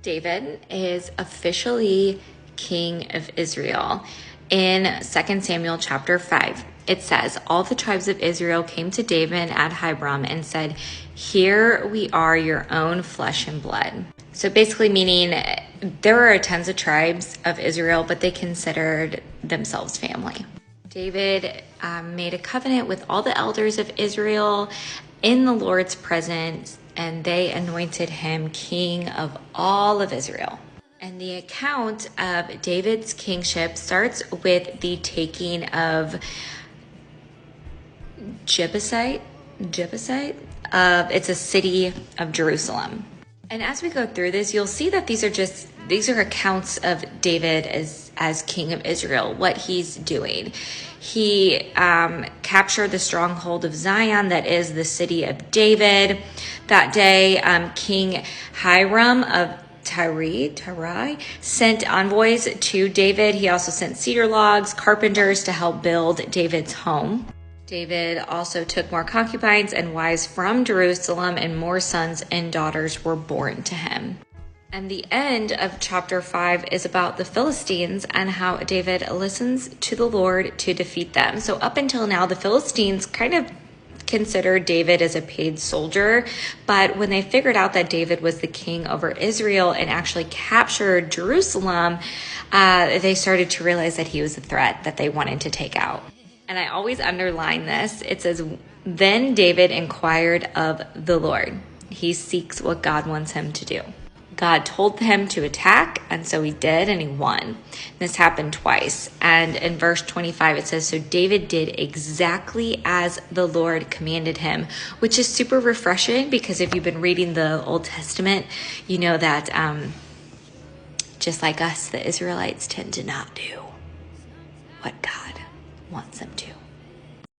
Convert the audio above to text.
David is officially king of Israel. In 2 Samuel chapter 5, it says, all the tribes of Israel came to David at Hebron and said, here we are, your own flesh and blood. So basically meaning there are tons of tribes of Israel, but they considered themselves family. David made a covenant with all the elders of Israel in the Lord's presence, and they anointed him king of all of Israel. And the account of David's kingship starts with the taking of Jebusite. It's a city of Jerusalem. And as we go through this, you'll see that these are accounts of David as king of Israel, what he's doing. He captured the stronghold of Zion, that is the city of David. That day, King Hiram of Tyre sent envoys to David. He also sent cedar logs, carpenters to help build David's home. David also took more concubines and wives from Jerusalem, and more sons and daughters were born to him. And the end of chapter 5 is about the Philistines and how David listens to the Lord to defeat them. So up until now, the Philistines kind of considered David as a paid soldier, but when they figured out that David was the king over Israel and actually captured Jerusalem, they started to realize that he was a threat that they wanted to take out. And I always underline this. It says, then David inquired of the Lord. He seeks what God wants him to do. God told him to attack, and so he did, and he won. This happened twice. And in verse 25, it says, so David did exactly as the Lord commanded him, which is super refreshing, because if you've been reading the Old Testament, you know that just like us, the Israelites tend to not do what God wants them to.